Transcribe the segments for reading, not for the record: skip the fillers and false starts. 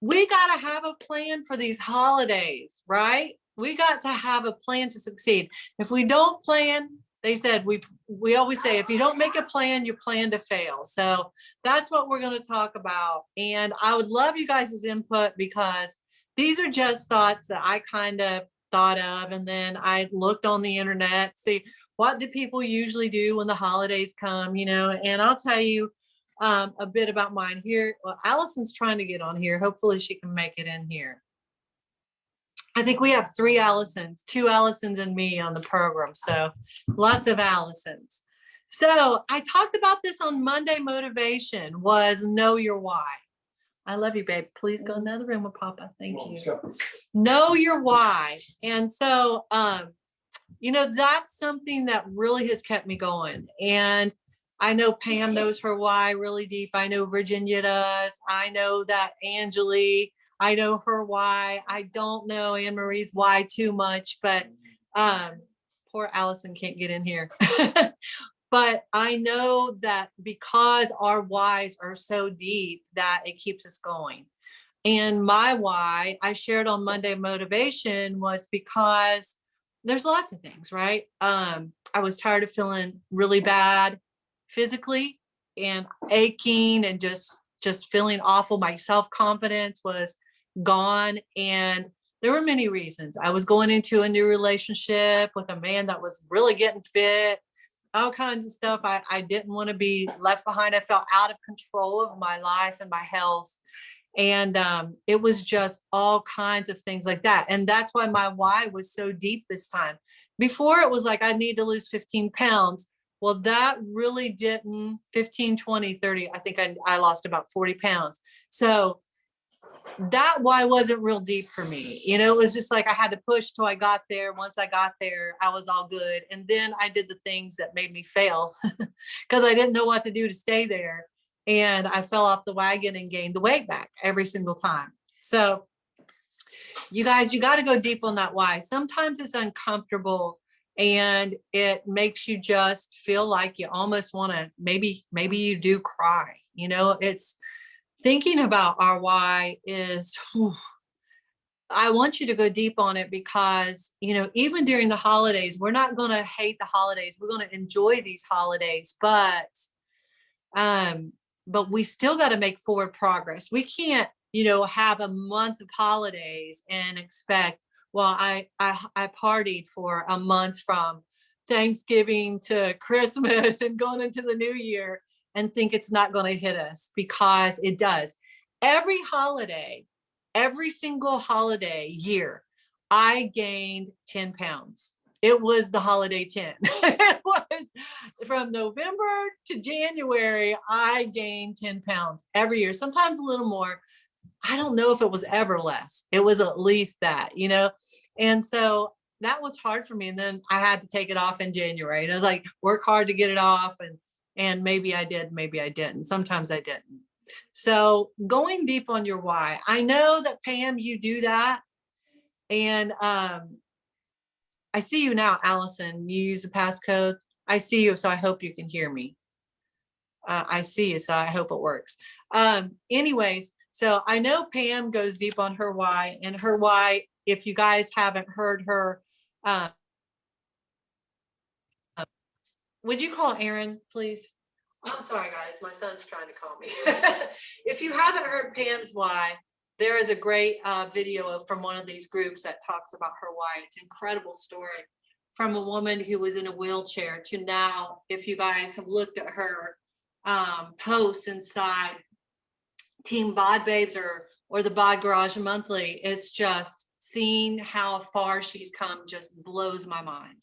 we got to have a plan for these holidays, right? We got to have a plan to succeed. If we don't plan, they said we always say if you don't make a plan, you plan to fail. So that's what we're going to talk about. And I would love you guys' input because these are just thoughts that I kind of thought of. And then I looked on the internet, see what do people usually do when the holidays come, and I'll tell you a bit about mine here. Well, Allison's trying to get on here. Hopefully she can make it in here. I think we have 3 Allisons, 2 Allisons and me on the program. So lots of Allisons. So I talked about this on Monday Motivation was know your why. I love you, babe. Please go in the other room with Papa. Thank you. Know your why. And so, that's something that really has kept me going. And I know Pam knows her why really deep. I know Virginia does. I know that Angeli, I know her why. I don't know Anne Marie's why too much, but poor Allison can't get in here. But I know that because our whys are so deep that it keeps us going. And my why I shared on Monday Motivation was because there's lots of things, right? I was tired of feeling really bad physically and aching and just feeling awful. My self-confidence was gone. And there were many reasons. I was going into a new relationship with a man that was really getting fit, all kinds of stuff. I didn't want to be left behind. I felt out of control of my life and my health. And it was just all kinds of things like that. And that's why my why was so deep this time. Before it was like, I need to lose 15 pounds. Well, that really didn't 15, 20, 30. I think I lost about 40 pounds. So that why wasn't real deep for me. It was just like I had to push till I got there. Once I got there, I was all good. And then I did the things that made me fail because I didn't know what to do to stay there. And I fell off the wagon and gained the weight back every single time. So you guys, you got to go deep on that why. Sometimes it's uncomfortable and it makes you just feel like you almost want to, maybe you do cry. It's thinking about our why is, I want you to go deep on it because, even during the holidays, we're not going to hate the holidays. We're going to enjoy these holidays, but we still got to make forward progress. We can't, have a month of holidays and expect, well, I partied for a month from Thanksgiving to Christmas and going into the new year and think it's not going to hit us, because it does. Every holiday, every single holiday year, I gained 10 pounds. It was the holiday 10. It was from November to January, I gained 10 pounds every year, sometimes a little more. I don't know if it was ever less. It was at least that, and so that was hard for me. And then I had to take it off in January. And I was like, work hard to get it off. And maybe I did, maybe I didn't. Sometimes I didn't. So going deep on your why. I know that Pam, you do that. And I see you now, Allison. You use the passcode. I see you, so I hope you can hear me. I see you, so I hope it works. Anyways, so I know Pam goes deep on her why, and her why, if you guys haven't heard her, would you call Aaron, please? I'm sorry, guys. My son's trying to call me. If you haven't heard Pam's why, there is a great video from one of these groups that talks about her why. It's an incredible story from a woman who was in a wheelchair to now, if you guys have looked at her posts inside Team Bod Babes or the Bod Garage Monthly, it's just seeing how far she's come just blows my mind.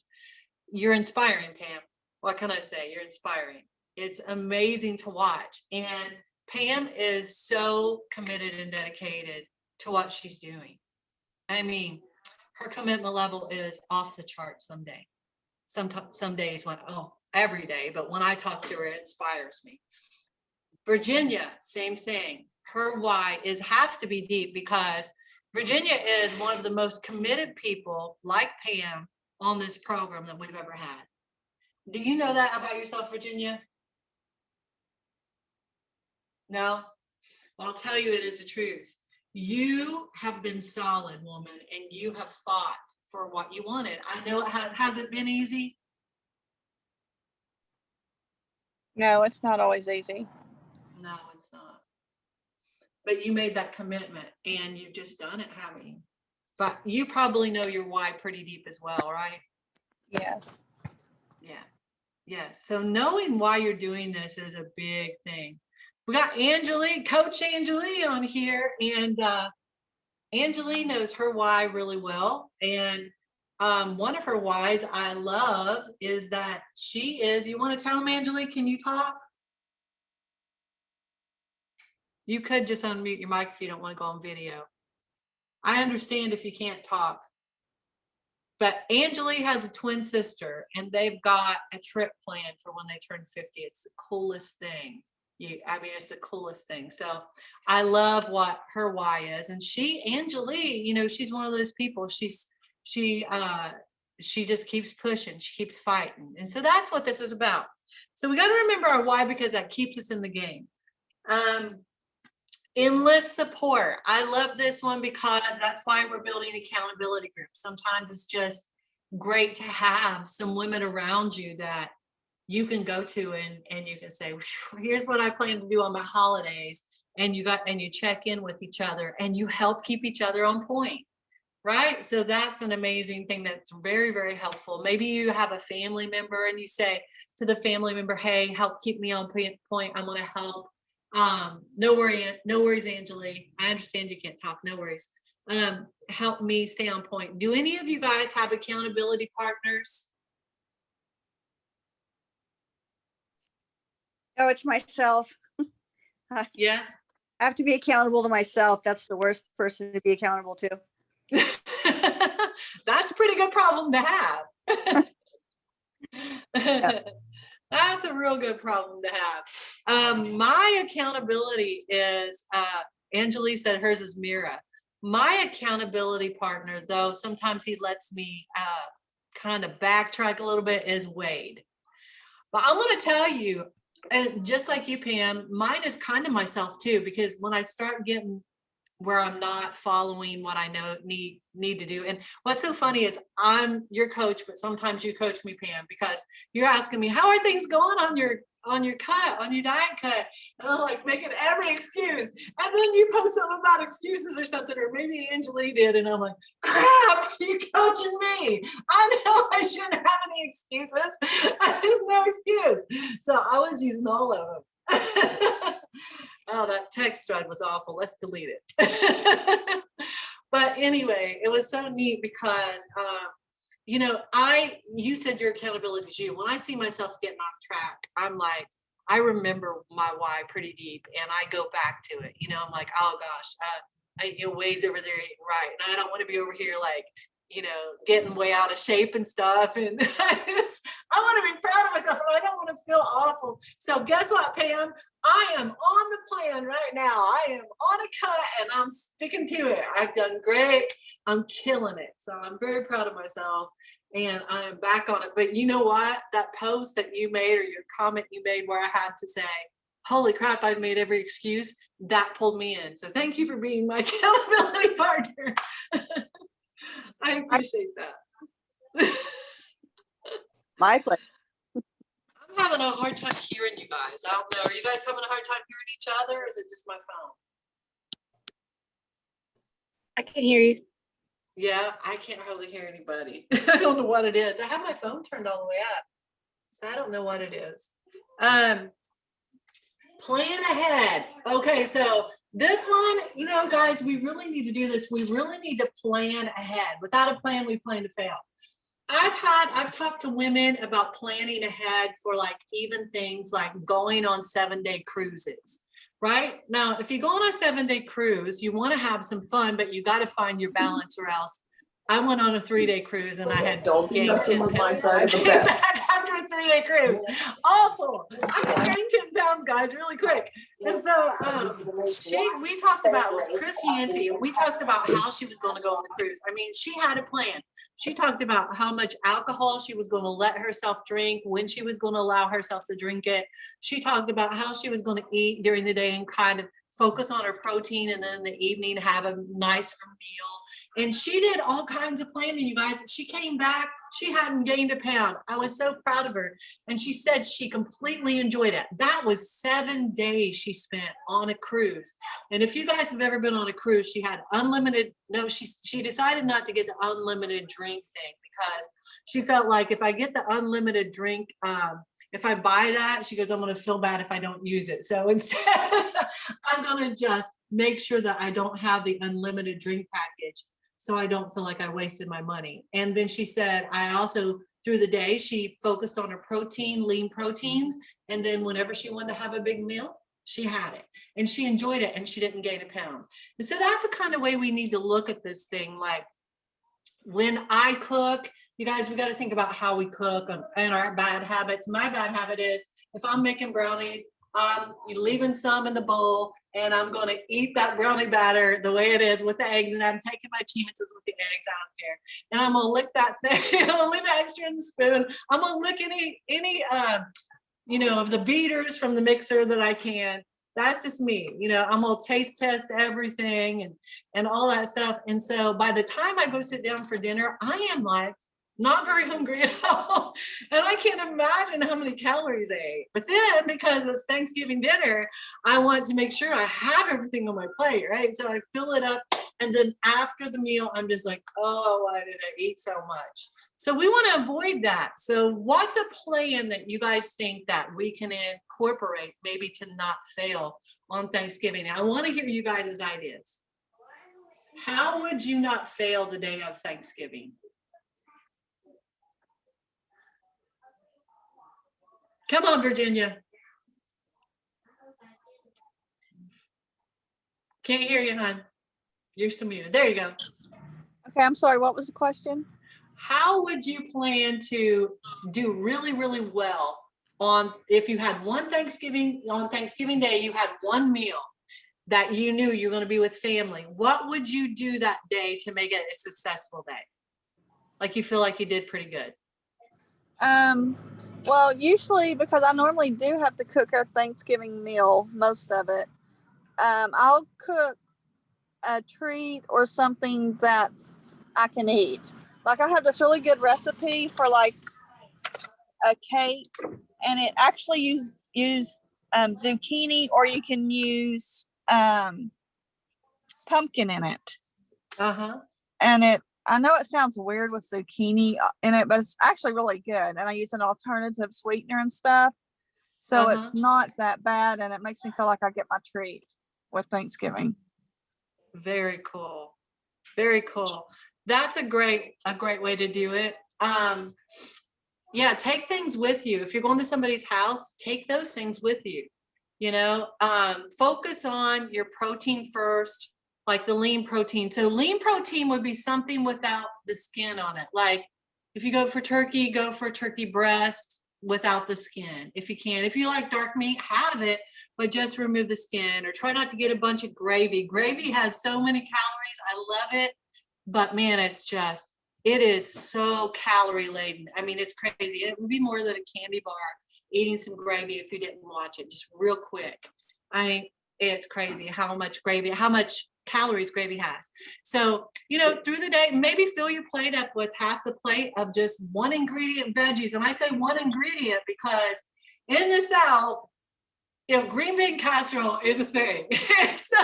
You're inspiring, Pam. What can I say? You're inspiring. It's amazing to watch. And Pam is so committed and dedicated to what she's doing. I mean, her commitment level is off the chart someday. Some days when, every day, but when I talk to her, it inspires me. Virginia, same thing. Her why have to be deep because Virginia is one of the most committed people like Pam on this program that we've ever had. Do you know that about yourself, Virginia? No? Well, I'll tell you, it is the truth. you have been solid, woman, and you have fought for what you wanted. I know it hasn't been easy. No, it's not always easy. No, it's not. But you made that commitment and you've just done it, haven't you? But you probably know your why pretty deep as well, right? Yes. Yeah. Yeah. So knowing why you're doing this is a big thing. We got Angelie, Coach Angelie on here, and Angelie knows her why really well. And one of her whys I love is that she is, you want to tell them, Angelie, can you talk? You could just unmute your mic if you don't want to go on video. I understand if you can't talk. But Angelie has a twin sister and they've got a trip planned for when they turn 50. It's the coolest thing. I mean, it's the coolest thing. So I love what her why is. And Angelie, you know, she's one of those people. She just keeps pushing. She keeps fighting. And so that's what this is about. So we got to remember our why, because that keeps us in the game. Enlist support. I love this one because that's why we're building accountability groups. Sometimes it's just great to have some women around you that you can go to and you can say, here's what I plan to do on my holidays. And you check in with each other and you help keep each other on point. Right? So that's an amazing thing that's very, very helpful. Maybe you have a family member and you say to the family member, hey, help keep me on point. I'm going to help. No worries, Angelie. I understand you can't talk. No worries. Help me stay on point. Do any of you guys have accountability partners? No, it's myself. Yeah. I have to be accountable to myself. That's the worst person to be accountable to. That's a pretty good problem to have. Yeah. That's a real good problem to have. My accountability is, Angelie said hers is Mira. My accountability partner, though, sometimes he lets me kind of backtrack a little bit, is Wade. But I'm going to tell you, and just like you, Pam, mine is kind of myself too, because when I start getting where I'm not following what I know need to do. And what's so funny is I'm your coach, but sometimes you coach me, Pam, because you're asking me, how are things going on your diet cut? And I'm like making every excuse. And then you post something about excuses or something, or maybe Angelie did. And I'm like, crap, you're coaching me. I know I shouldn't have any excuses. There's no excuse. So I was using all of them. Oh, that text thread was awful. Let's delete it. But anyway, it was so neat because, you know, you said your accountability is you. When I see myself getting off track, I'm like, I remember my why pretty deep and I go back to it. You know, I'm like, oh gosh, Wade's over there eating right. And I don't want to be over here like, you know, getting way out of shape and stuff. And I want to be proud of myself and I don't want to feel awful. So guess what, Pam? I am on the plan right now. I am on a cut and I'm sticking to it. I've done great. I'm killing it. So I'm very proud of myself and I am back on it. But you know what? That post that you made or your comment you made where I had to say, holy crap, I've made every excuse, that pulled me in. So thank you for being my accountability partner. I appreciate that. My pleasure. I'm having a hard time hearing you guys. I don't know. Are you guys having a hard time hearing each other or is it just my phone? I can hear you. Yeah, I can't hardly hear anybody. I don't know what it is. I have my phone turned all the way up. So I don't know what it is. Plan ahead. Okay, so this one, you know, guys, we really need to do this. We really need to plan ahead. Without a plan, we plan to fail. I've talked to women about planning ahead for like even things like going on 7-day cruises, right? Now, if you go on a 7-day cruise, you want to have some fun, but you got to find your balance or else. I went on a 3-day cruise and I had gained 10 pounds. I came back after a 3-day cruise. Awful. I could gain 10 pounds, guys, really quick. And so we talked about, it was Chris Yancey, and we talked about how she was going to go on the cruise. I mean, she had a plan. She talked about how much alcohol she was going to let herself drink, when she was going to allow herself to drink it. She talked about how she was going to eat during the day and kind of focus on her protein, and then in the evening have a nicer meal. And she did all kinds of planning, you guys. She came back, she hadn't gained a pound. I was so proud of her. And she said she completely enjoyed it. That was 7 days she spent on a cruise. And if you guys have ever been on a cruise, she had unlimited, no, she decided not to get the unlimited drink thing because she felt like if I get the unlimited drink, if I buy that, she goes, I'm going to feel bad if I don't use it. So instead, I'm going to just make sure that I don't have the unlimited drink package so I don't feel like I wasted my money. And then she said, I also, through the day, she focused on her protein, lean proteins. And then whenever she wanted to have a big meal, she had it and she enjoyed it and she didn't gain a pound. And so that's the kind of way we need to look at this thing. Like when I cook, you guys, we got to think about how we cook and our bad habits. My bad habit is if I'm making brownies, I'm leaving some in the bowl and I'm going to eat that brownie batter the way it is with the eggs, and I'm taking my chances with the eggs. I don't care. And I'm going to lick that thing. I'm going to leave the extra in the spoon. I'm going to lick any of the beaters from the mixer that I can. That's just me. I'm going to taste test everything and all that stuff. And so by the time I go sit down for dinner, I am like, not very hungry at all. And I can't imagine how many calories I ate. But then because it's Thanksgiving dinner, I want to make sure I have everything on my plate, right? So I fill it up. And then after the meal, I'm just like, oh, why did I eat so much? So we want to avoid that. So what's a plan that you guys think that we can incorporate maybe to not fail on Thanksgiving? I want to hear you guys' ideas. How would you not fail the day of Thanksgiving? Come on, Virginia. Can't hear you, hon. You're so muted. There you go. Okay, I'm sorry. What was the question? How would you plan to do really, really well on if you had on Thanksgiving Day, you had one meal that you knew you're going to be with family? What would you do that day to make it a successful day? Like you feel like you did pretty good. Well, usually because I normally do have to cook our Thanksgiving meal, most of it. I'll cook a treat or something that I can eat. Like I have this really good recipe for like a cake, and it actually use zucchini, or you can use pumpkin in it. And I know it sounds weird with zucchini in it, but it's actually really good. And I use an alternative sweetener and stuff. So it's not that bad. And it makes me feel like I get my treat with Thanksgiving. Very cool. Very cool. That's a great way to do it. Yeah, take things with you. If you're going to somebody's house, take those things with you. Focus on your protein first, like the lean protein. So lean protein would be something without the skin on it. Like if you go for turkey breast without the skin. If you can, if you like dark meat, have it, but just remove the skin, or try not to get a bunch of gravy. Gravy has so many calories. I love it, but man, it is so calorie laden. I mean, it's crazy. It would be more than a candy bar eating some gravy if you didn't watch it, just real quick. It's crazy how much calories gravy has. So, through the day, maybe fill your plate up with half the plate of just one ingredient veggies. And I say one ingredient because in the South, green bean casserole is a thing. So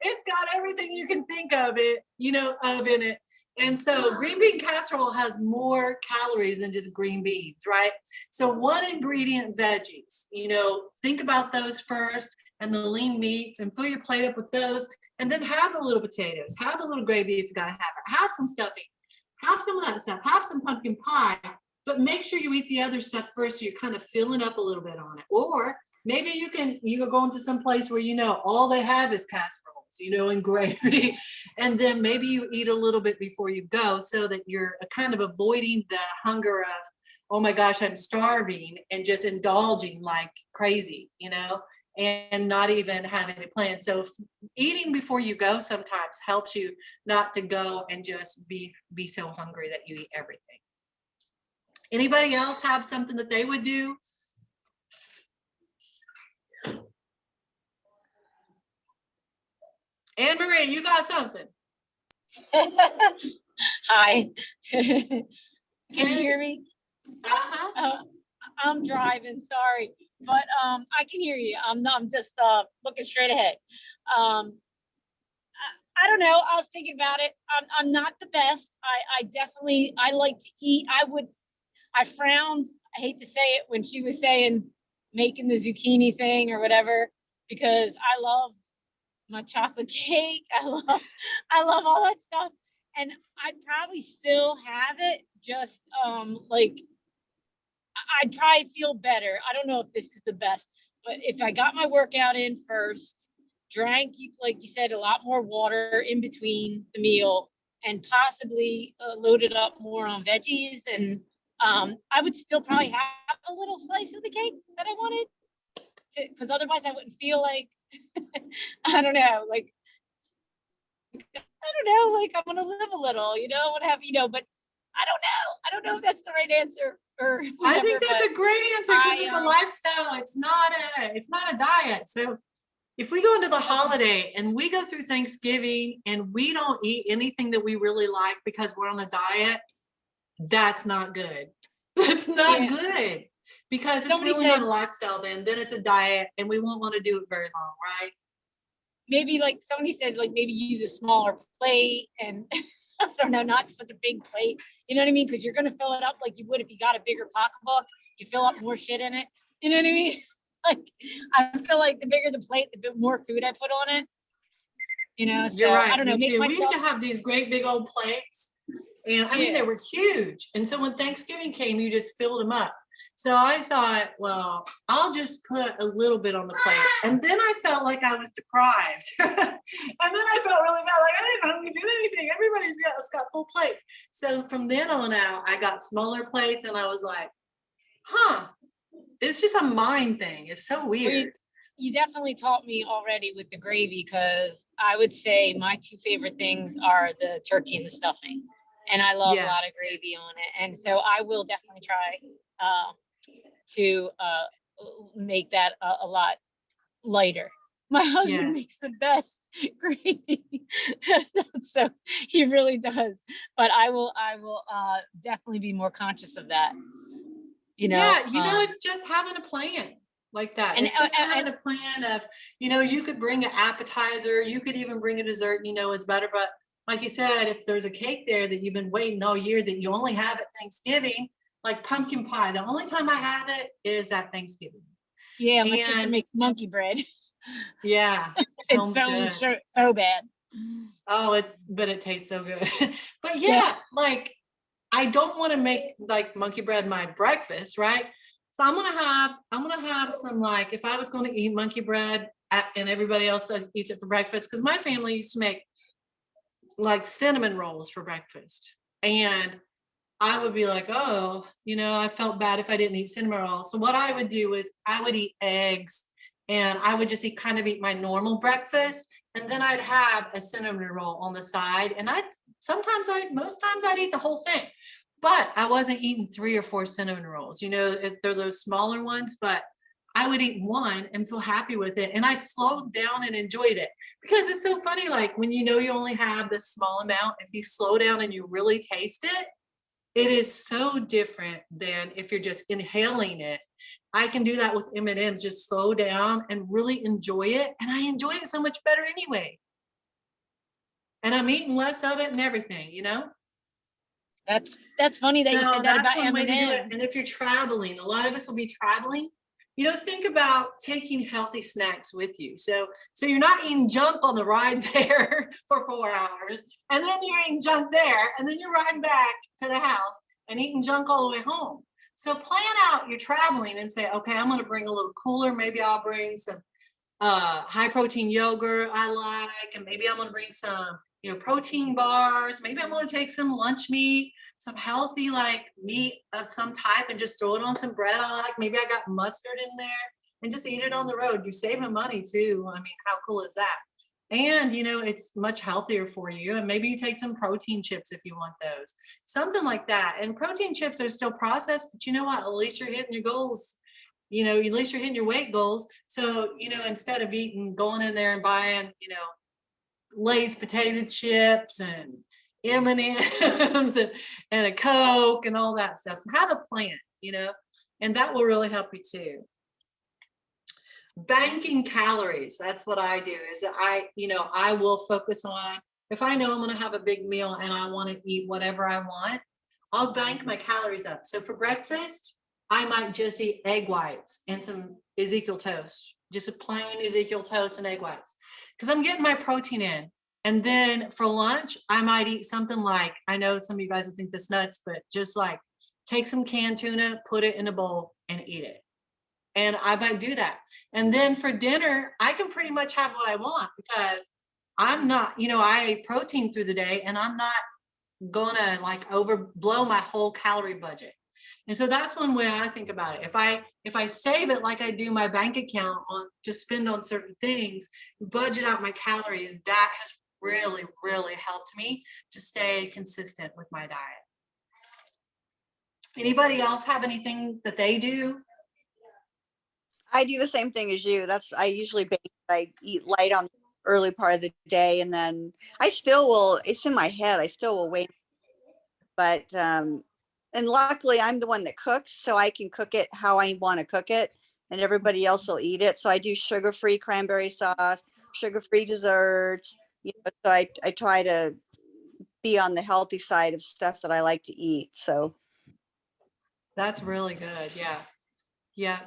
it's got everything you can think of in it. And so green bean casserole has more calories than just green beans, right? So one ingredient veggies, think about those first, and the lean meats, and fill your plate up with those. And then have a little potatoes, have a little gravy if you gotta have it, have some stuffing, have some of that stuff, have some pumpkin pie, but make sure you eat the other stuff first so you're kind of filling up a little bit on it. Or maybe you're going to some place where all they have is casseroles, and gravy, and then maybe you eat a little bit before you go so that you're kind of avoiding the hunger of, oh my gosh, I'm starving, and just indulging like crazy, and not even having a plan. So eating before you go sometimes helps you not to go and just be so hungry that you eat everything. Anybody else have something that they would do? Anne Marie, you got something? Hi. Can you hear me? Uh-huh. I'm driving, sorry, but I can hear you. I'm just looking straight ahead. Um, I don't know. I was thinking about it. I'm not the best. I definitely I like to eat. I frowned. I hate to say it when she was saying making the zucchini thing or whatever, because I love my chocolate cake. I love all that stuff. And I'd probably still have it, just like I'd probably feel better. I don't know if this is the best, but if I got my workout in first, drank, like you said, a lot more water in between the meal, and possibly loaded up more on veggies, and I would still probably have a little slice of the cake that I wanted to, because otherwise I wouldn't feel like I don't know, like I don't know, like I'm gonna live a little, what have but I don't know if that's the right answer or I whatever. think that's But a great answer because it's a I, lifestyle. It's not a diet. So if we go into the holiday and we go through Thanksgiving and we don't eat anything that we really like because we're on a diet, that's not good. That's not Yeah. good because it's Somebody really not said- a lifestyle then it's a diet and we won't want to do it very long, right? maybe like somebody said, like maybe use a smaller plate, and I don't know, not such a big plate. You know what I mean? Because you're gonna fill it up like you would if you got a bigger pocketbook. You fill up more shit in it. You know what I mean? Like I feel like the bigger the plate, the bit more food I put on it. So You're right. I don't know. Me Make too. We used to myself. have these great big old plates. And I mean, they Yeah. were huge. And so when Thanksgiving came, you just filled them up. So I thought, well, I'll just put a little bit on the plate. And then I felt like I was deprived. And then I felt really bad, like I didn't even do anything. Everybody's got full plates. So from then on out, I got smaller plates and I was like, huh, it's just a mind thing. It's so weird. You definitely taught me already with the gravy, because I would say my two favorite things are the turkey and the stuffing. And I love Yeah. a lot of gravy on it. And so I will definitely try to make that a lot lighter. My husband Yeah. makes the best gravy. So he really does. But I will definitely be more conscious of that. Yeah, it's just having a plan like that. and- It's just and- having a plan of, you could bring an appetizer, you could even bring a dessert, is better. But like you said, if there's a cake there that you've been waiting all year that you only have at Thanksgiving, like pumpkin pie, the only time I have it is at Thanksgiving. Yeah, my sister And makes monkey bread. yeah, It's sounds good. so bad. Oh, but it tastes so good. But Yeah. yeah, like I don't want to make like monkey bread my breakfast, right? So I'm gonna have some, like, if I was going to eat monkey bread and everybody else eats it for breakfast, because my family used to make like cinnamon rolls for breakfast. And I would be like, oh, I felt bad if I didn't eat cinnamon rolls. So what I would do is I would eat eggs and I would just eat my normal breakfast. And then I'd have a cinnamon roll on the side. And most times I'd eat the whole thing, but I wasn't eating 3 or 4 cinnamon rolls, if they're those smaller ones, but I would eat one and feel happy with it. And I slowed down and enjoyed it, because it's so funny. Like when you only have this small amount, if you slow down and you really taste it, it is so different than if you're just inhaling it. I can do that with M&Ms, just slow down and really enjoy it. And I enjoy it so much better anyway. And I'm eating less of it and everything, That's funny that you So said that that's about one way to do it. M&Ms. And if you're traveling, a lot of us will be traveling, think about taking healthy snacks with you. So you're not eating junk on the ride there for 4 hours, and then you're eating junk there, and then you're riding back to the house and eating junk all the way home. So plan out your traveling and say, okay, I'm going to bring a little cooler. Maybe I'll bring some high protein yogurt I like, and maybe I'm going to bring some, protein bars. Maybe I'm going to take some lunch meat, some healthy like meat of some type, and just throw it on some bread I like. Maybe I got mustard in there, and just eat it on the road. You're saving money too. I mean, how cool is that? And it's much healthier for you. And maybe you take some protein chips if you want those, something like that. And protein chips are still processed, but you know what? At least you're hitting your goals. At least you're hitting your weight goals. So, instead of going in there and buying, Lay's potato chips and M&Ms and a Coke and all that stuff. Have a plan, and that will really help you too. Banking calories, that's what I do, is that I will focus on, if I know I'm gonna have a big meal and I wanna eat whatever I want, I'll bank my calories up. So for breakfast, I might just eat egg whites and some Ezekiel toast, just a plain Ezekiel toast and egg whites, because I'm getting my protein in. And then for lunch, I might eat something like, I know some of you guys would think this nuts, but just like take some canned tuna, put it in a bowl and eat it. And I might do that. And then for dinner, I can pretty much have what I want, because I'm not, I ate protein through the day and I'm not gonna like blow my whole calorie budget. And so that's one way I think about it. If I save it like I do my bank account on to spend on certain things, budget out my calories, that has really, really helped me to stay consistent with my diet. Anybody else have anything that they do? I do the same thing as you. I usually I eat light on the early part of the day, and then I still will, it's in my head, I still will wait. But, and luckily I'm the one that cooks, so I can cook it how I want to cook it, and everybody else will eat it. So I do sugar-free cranberry sauce, sugar-free desserts. So I try to be on the healthy side of stuff that I like to eat. So that's really good. Yeah.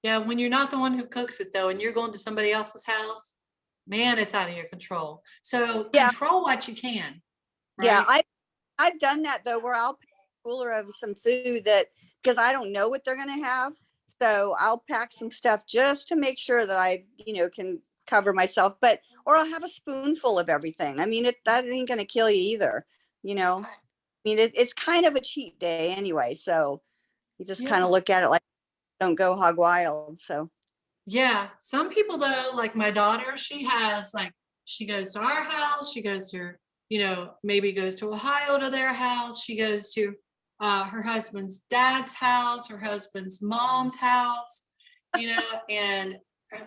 When you're not the one who cooks it though, and you're going to somebody else's house, man, it's out of your control. So control what you can. Right? Yeah, I've done that though, where I'll pack a cooler of some food because I don't know what they're going to have. So I'll pack some stuff just to make sure that I, can cover myself, or I'll have a spoonful of everything. I mean, that ain't going to kill you either. I mean, it's kind of a cheat day anyway. So you just kind of look at it like, don't go hog wild. So yeah, some people though, like my daughter, she goes to our house, she goes to, maybe goes to Ohio to their house, she goes to her husband's dad's house, her husband's mom's house, and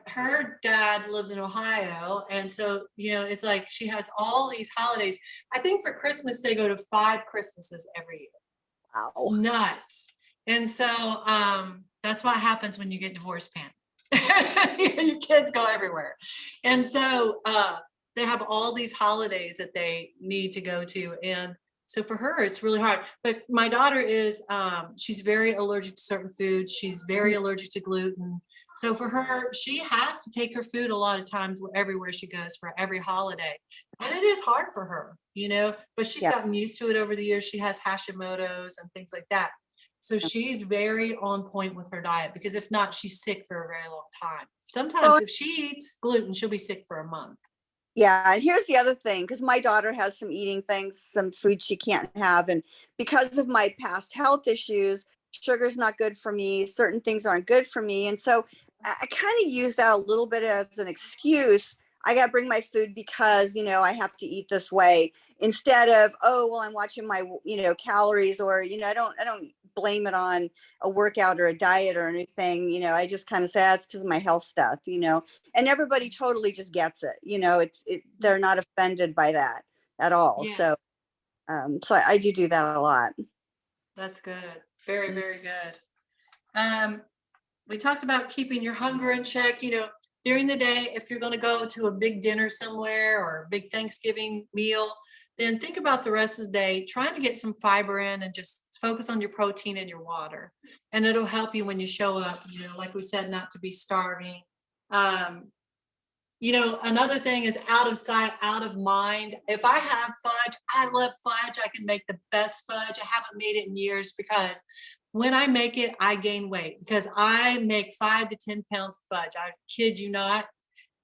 her dad lives in Ohio, and so it's like she has all these holidays. I think for Christmas they go to 5 Christmases every year. wow. It's nuts. And so that's what happens when you get divorced, Pam. Your kids go everywhere. And so they have all these holidays that they need to go to. And so for her, it's really hard. But my daughter is, she's very allergic to certain foods. She's very allergic to gluten. So for her, she has to take her food a lot of times everywhere she goes for every holiday. And it is hard for her, but she's gotten used to it over the years. She has Hashimoto's and things like that. So she's very on point with her diet, because if not, she's sick for a very long time. Sometimes if she eats gluten, she'll be sick for a month. Yeah, and here's the other thing, because my daughter has some eating things, some food she can't have. And because of my past health issues, sugar's not good for me. Certain things aren't good for me. And so I kind of use that a little bit as an excuse. I got to bring my food because, I have to eat this way, instead of, oh, well, I'm watching my, calories, or, I don't blame it on a workout or a diet or anything. I just kind of say that's because of my health stuff, and everybody totally just gets it. They're not offended by that at all. Yeah. So I do that a lot. That's good. Very, very good. We talked about keeping your hunger in check, during the day. If you're going to go to a big dinner somewhere or a big Thanksgiving meal, then think about the rest of the day, trying to get some fiber in and just focus on your protein and your water. And it'll help you when you show up, like we said, not to be starving. Another thing is out of sight, out of mind. If I have fudge, I love fudge. I can make the best fudge. I haven't made it in years, because when I make it, I gain weight, because I make 5 to 10 pounds of fudge. I kid you not.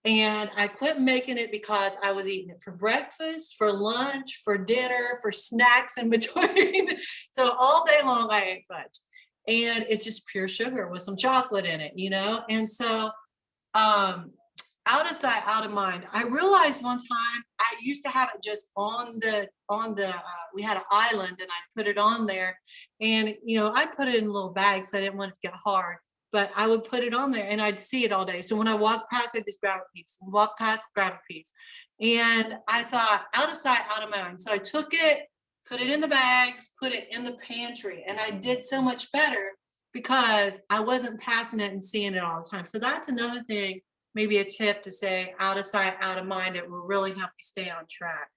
And I quit making it because I was eating it for breakfast, for lunch, for dinner, for snacks in between. So all day long I ate fudge, and it's just pure sugar with some chocolate in it, And so out of sight, out of mind. I realized one time I used to have it just on the we had an island, and I put it on there, and I put it in little bags. So I didn't want it to get hard. but I would put it on there and I'd see it all day. So when I walk past, I just grab a piece, walk past, grab a piece. And I thought, out of sight, out of mind. So I took it, put it in the bags, put it in the pantry, and I did so much better because I wasn't passing it and seeing it all the time. So that's another thing, maybe a tip to say, out of sight, out of mind. It will really help you stay on track.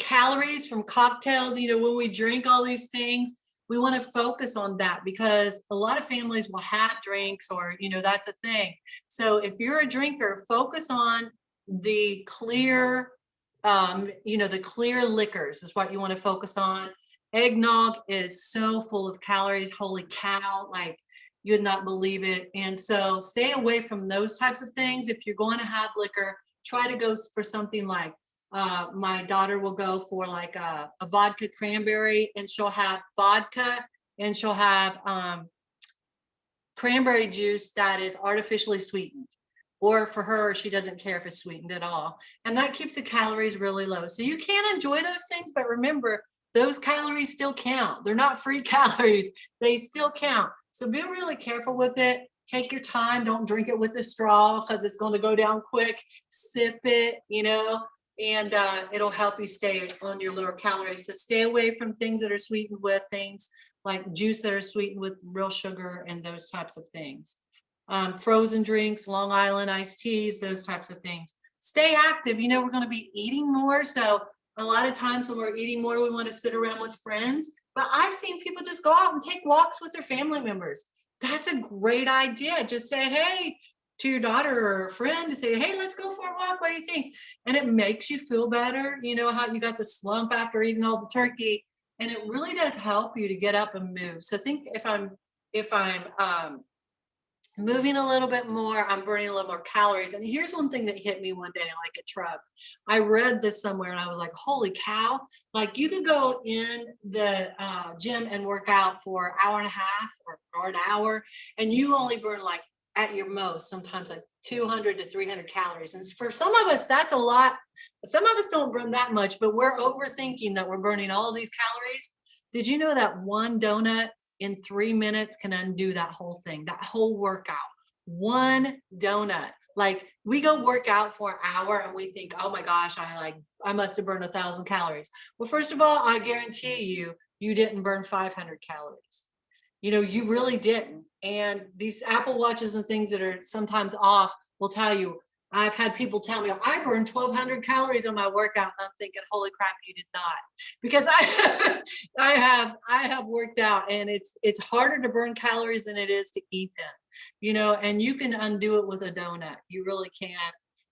Calories from cocktails, you know, when we drink all these things, we want to focus on that because a lot of families will have drinks or, you know, that's a thing. So if you're a drinker, focus on the clear, you know, the clear liquors is what you want to focus on. Eggnog is so full of calories. Holy cow, like you'd not believe it. And so stay away from those types of things. If you're going to have liquor, try to go for something like, my daughter will go for like a vodka cranberry, and she'll have vodka and she'll have cranberry juice that is artificially sweetened. Or for her, she doesn't care if it's sweetened at all. And that keeps the calories really low. So you can enjoy those things, but remember, those calories still count. They're not free calories. They still count. So be really careful with it. Take your time. Don't drink it with a straw because it's going to go down quick. Sip it, you know, and it'll help you stay on your lower calories. So stay away from things that are sweetened with things like juice that are sweetened with real sugar and those types of things. Frozen drinks, Long Island iced teas, those types of things. Stay active. You know, we're going to be eating more. So a lot of times when we're eating more, we want to sit around with friends. But I've seen people just go out and take walks with their family members. That's a great idea. Just say, hey, to your daughter or a friend to say, hey, let's go for a walk. What do you think? And it makes you feel better. You know how you got the slump after eating all the turkey, and it really does help you to get up and move. So think if I'm moving a little bit more, I'm burning a little more calories. And here's one thing that hit me one day like a truck. I read this somewhere and I was like, holy cow, like you could go in the gym and work out for an hour and a half or an hour, and you only burn like at your most, sometimes like 200 to 300 calories. And for some of us, that's a lot. Some of us don't burn that much, but we're overthinking that we're burning all these calories. Did you know that one donut in 3 minutes can undo that whole thing, that whole workout? One donut. Like we go work out for an hour and we think, oh my gosh, I must have burned 1,000 calories. Well, first of all, I guarantee you didn't burn 500 calories. You know, you really didn't. And these Apple Watches and things that are sometimes off will tell you. I've had people tell me, I burned 1,200 calories on my workout. And I'm thinking, holy crap, you did not. Because I have worked out, and it's harder to burn calories than it is to eat them, you know, and you can undo it with a donut. You really can.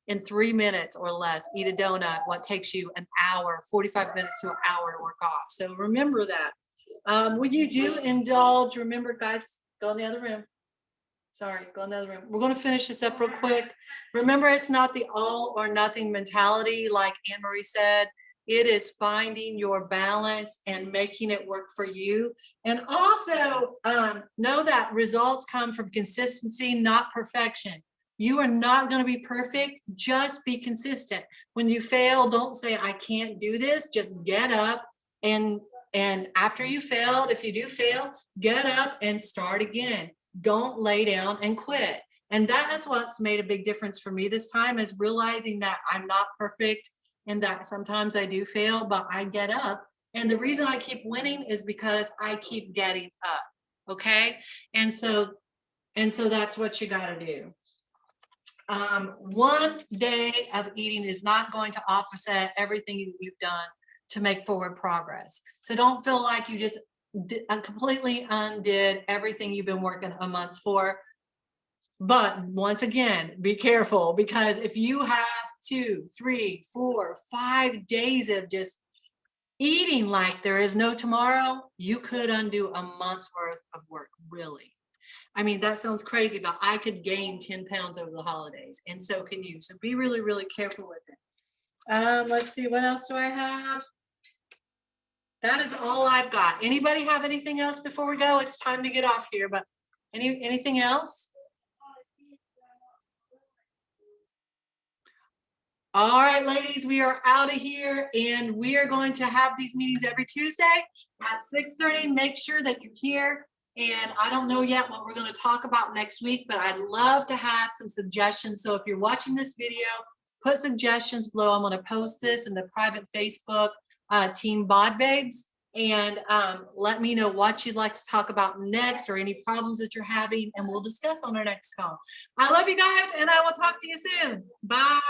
In 3 minutes or less, eat a donut, what takes you an hour, 45 minutes to an hour to work off. So remember that. When you do indulge, remember, guys, go in the other room. Sorry, go in the other room. We're going to finish this up real quick. Remember, it's not the all or nothing mentality, like Anne Marie said. It is finding your balance and making it work for you. And also know that results come from consistency, not perfection. You are not going to be perfect. Just be consistent. When you fail, don't say, I can't do this. Just get up and after you failed, if you do fail, get up and start again. Don't lay down and quit. And that is what's made a big difference for me this time, is realizing that I'm not perfect and that sometimes I do fail, but I get up. And the reason I keep winning is because I keep getting up. Okay. And so that's what you got to do. One day of eating is not going to offset everything you've done to make forward progress. So don't feel like you just completely undid everything you've been working a month for. But once again, be careful, because if you have 2, 3, 4, 5 days of just eating like there is no tomorrow, you could undo a month's worth of work, really. I mean, that sounds crazy, but I could gain 10 pounds over the holidays, and so can you. So be really, really careful with it. Let's see, what else do I have? That is all I've got. Anybody have anything else before we go? It's time to get off here, but anything else? All right, ladies, we are out of here, and we are going to have these meetings every Tuesday at 6:30. Make sure that you're here. And I don't know yet what we're going to talk about next week, but I'd love to have some suggestions. So if you're watching this video, put suggestions below. I'm going to post this in the private Facebook Team Bod Babes. And let me know what you'd like to talk about next or any problems that you're having, and we'll discuss on our next call. I love you guys, and I will talk to you soon. Bye.